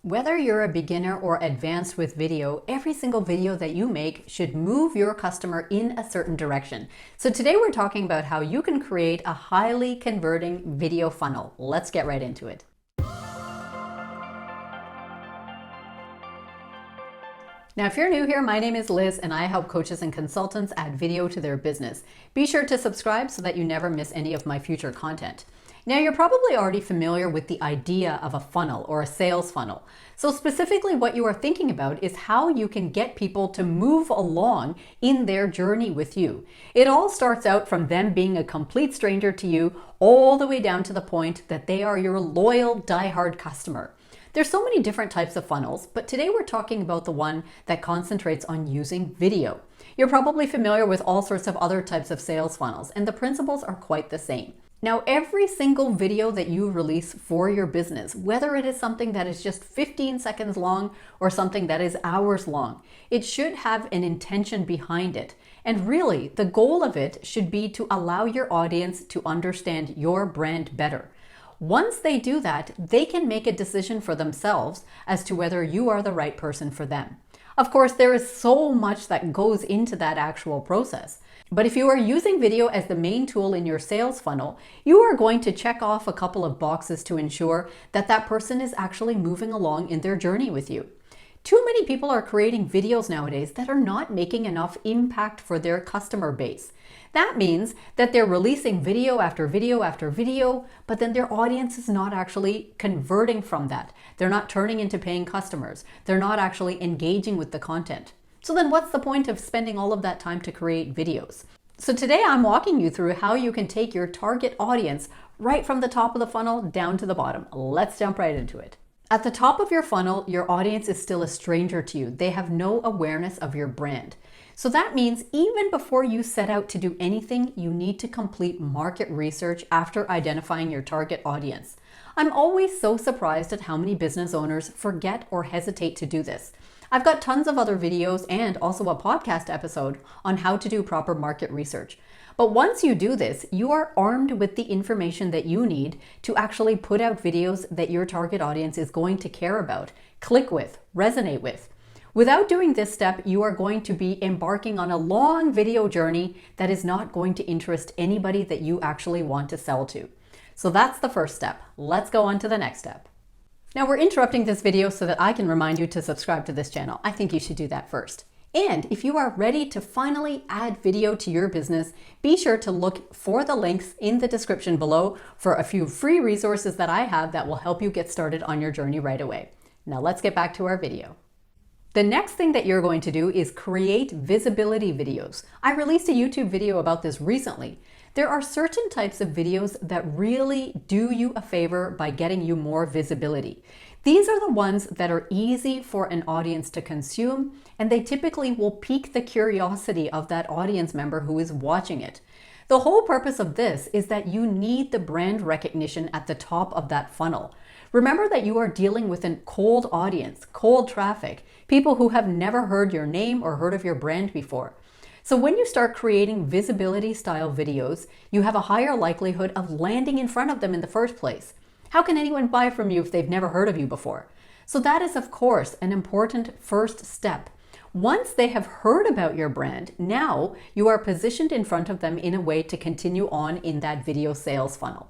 Whether you're a beginner or advanced with video, every single video that you make should move your customer in a certain direction. So today we're talking about how you can create a highly converting video funnel. Let's get right into it. Now, if you're new here, my name is Liz and I help coaches and consultants add video to their business. Be sure to subscribe so that you never miss any of my future content. Now, you're probably already familiar with the idea of a funnel or a sales funnel. So specifically what you are thinking about is how you can get people to move along in their journey with you. It all starts out from them being a complete stranger to you all the way down to the point that they are your loyal, diehard customer. There's so many different types of funnels, but today we're talking about the one that concentrates on using video. You're probably familiar with all sorts of other types of sales funnels, and the principles are quite the same. Now, every single video that you release for your business, whether it is something that is just 15 seconds long or something that is hours long, it should have an intention behind it. And really, the goal of it should be to allow your audience to understand your brand better. Once they do that, they can make a decision for themselves as to whether you are the right person for them. Of course, there is so much that goes into that actual process. But if you are using video as the main tool in your sales funnel, you are going to check off a couple of boxes to ensure that that person is actually moving along in their journey with you. Too many people are creating videos nowadays that are not making enough impact for their customer base. That means that they're releasing video after video after video, but then their audience is not actually converting from that. They're not turning into paying customers. They're not actually engaging with the content. So then what's the point of spending all of that time to create videos? So today I'm walking you through how you can take your target audience right from the top of the funnel down to the bottom. Let's jump right into it. At the top of your funnel, your audience is still a stranger to you. They have no awareness of your brand. So that means even before you set out to do anything, you need to complete market research after identifying your target audience. I'm always so surprised at how many business owners forget or hesitate to do this. I've got tons of other videos and also a podcast episode on how to do proper market research. But once you do this, you are armed with the information that you need to actually put out videos that your target audience is going to care about, click with, resonate with. Without doing this step, you are going to be embarking on a long video journey that is not going to interest anybody that you actually want to sell to. So that's the first step. Let's go on to the next step. Now, we're interrupting this video so that I can remind you to subscribe to this channel. I think you should do that first. And if you are ready to finally add video to your business, be sure to look for the links in the description below for a few free resources that I have that will help you get started on your journey right away. Now let's get back to our video. The next thing that you're going to do is create visibility videos. I released a YouTube video about this recently. There are certain types of videos that really do you a favor by getting you more visibility. These are the ones that are easy for an audience to consume, and they typically will pique the curiosity of that audience member who is watching it. The whole purpose of this is that you need the brand recognition at the top of that funnel. Remember that you are dealing with a cold audience, cold traffic, people who have never heard your name or heard of your brand before. So when you start creating visibility style videos, you have a higher likelihood of landing in front of them in the first place. How can anyone buy from you if they've never heard of you before? So that is, of course, an important first step. Once they have heard about your brand, now you are positioned in front of them in a way to continue on in that video sales funnel.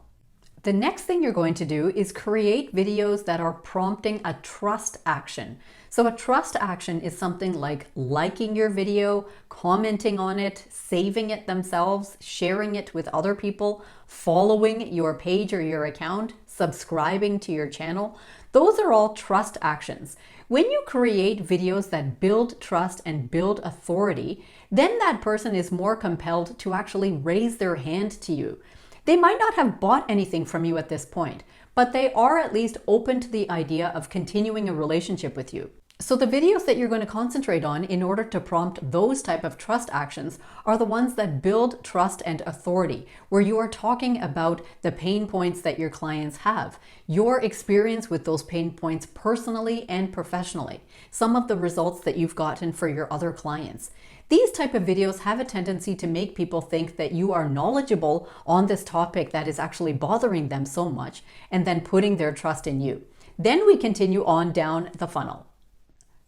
The next thing you're going to do is create videos that are prompting a trust action. So a trust action is something like liking your video, commenting on it, saving it themselves, sharing it with other people, following your page or your account, subscribing to your channel. Those are all trust actions. When you create videos that build trust and build authority, then that person is more compelled to actually raise their hand to you. They might not have bought anything from you at this point, but they are at least open to the idea of continuing a relationship with you. So the videos that you're going to concentrate on in order to prompt those type of trust actions are the ones that build trust and authority, where you are talking about the pain points that your clients have, your experience with those pain points personally and professionally, some of the results that you've gotten for your other clients. These type of videos have a tendency to make people think that you are knowledgeable on this topic that is actually bothering them so much, and then putting their trust in you. Then we continue on down the funnel.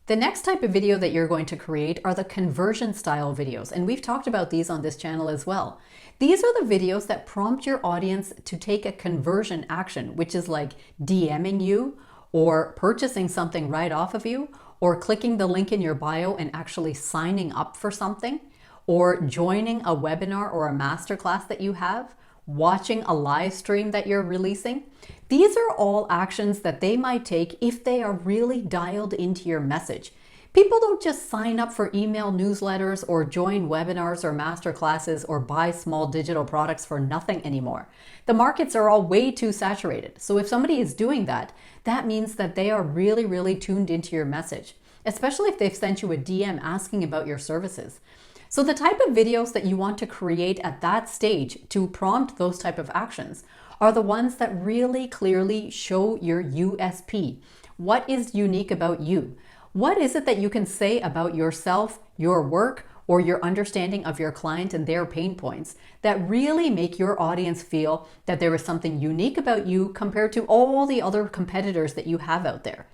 The next type of video that you're going to create are the conversion style videos, and we've talked about these on this channel as well. These are the videos that prompt your audience to take a conversion action, which is like DMing you or purchasing something right off of you, or clicking the link in your bio and actually signing up for something, or joining a webinar or a masterclass that you have, watching a live stream that you're releasing. These are all actions that they might take if they are really dialed into your message. People don't just sign up for email newsletters or join webinars or masterclasses or buy small digital products for nothing anymore. The markets are all way too saturated. So if somebody is doing that, that means that they are really, really tuned into your message, especially if they've sent you a DM asking about your services. So the type of videos that you want to create at that stage to prompt those type of actions are the ones that really clearly show your USP. What is unique about you? What is it that you can say about yourself, your work, or your understanding of your client and their pain points that really make your audience feel that there is something unique about you compared to all the other competitors that you have out there?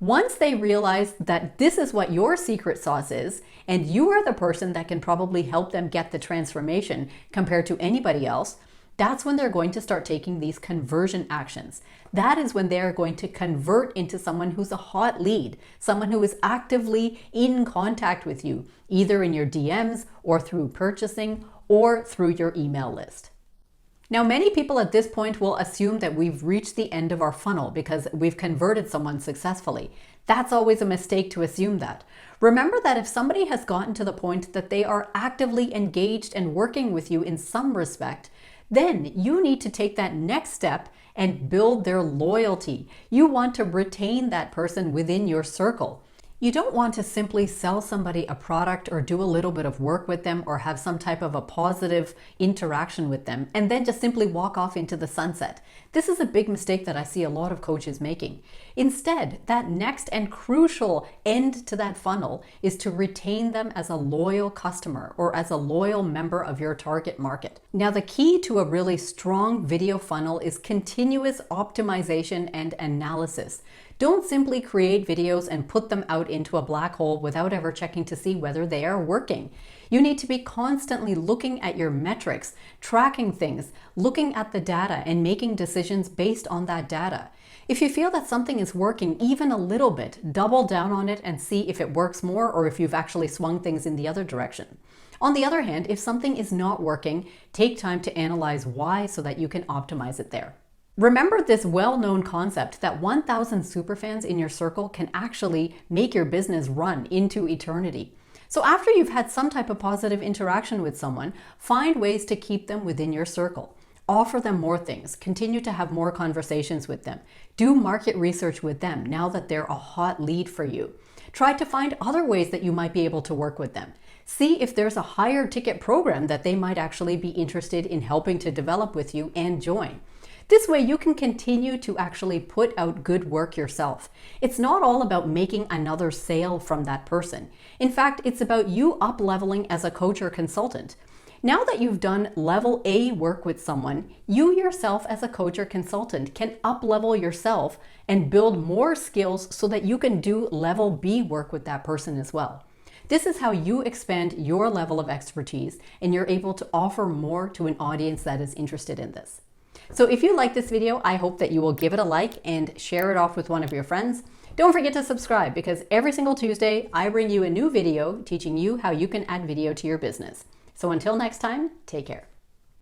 Once they realize that this is what your secret sauce is, and you are the person that can probably help them get the transformation compared to anybody else, that's when they're going to start taking these conversion actions. That is when they're going to convert into someone who's a hot lead, someone who is actively in contact with you, either in your DMs or through purchasing or through your email list. Now, many people at this point will assume that we've reached the end of our funnel because we've converted someone successfully. That's always a mistake to assume that. Remember that if somebody has gotten to the point that they are actively engaged and working with you in some respect, then you need to take that next step and build their loyalty. You want to retain that person within your circle. You don't want to simply sell somebody a product or do a little bit of work with them or have some type of a positive interaction with them and then just simply walk off into the sunset. This is a big mistake that I see a lot of coaches making. Instead, that next and crucial end to that funnel is to retain them as a loyal customer or as a loyal member of your target market. Now, the key to a really strong video funnel is continuous optimization and analysis. Don't simply create videos and put them out into a black hole without ever checking to see whether they are working. You need to be constantly looking at your metrics, tracking things, looking at the data and making decisions based on that data. If you feel that something is working even a little bit, double down on it and see if it works more or if you've actually swung things in the other direction. On the other hand, if something is not working, take time to analyze why so that you can optimize it there. Remember this well-known concept that 1,000 superfans in your circle can actually make your business run into eternity. So after you've had some type of positive interaction with someone, find ways to keep them within your circle. Offer them more things. Continue to have more conversations with them. Do market research with them now that they're a hot lead for you. Try to find other ways that you might be able to work with them. See if there's a higher ticket program that they might actually be interested in helping to develop with you and join. This way you can continue to actually put out good work yourself. It's not all about making another sale from that person. In fact, it's about you up-leveling as a coach or consultant. Now that you've done level A work with someone, you yourself as a coach or consultant can up-level yourself and build more skills so that you can do level B work with that person as well. This is how you expand your level of expertise and you're able to offer more to an audience that is interested in this. So if you like this video, I hope that you will give it a like and share it off with one of your friends. Don't forget to subscribe because every single Tuesday, I bring you a new video teaching you how you can add video to your business. So until next time, take care.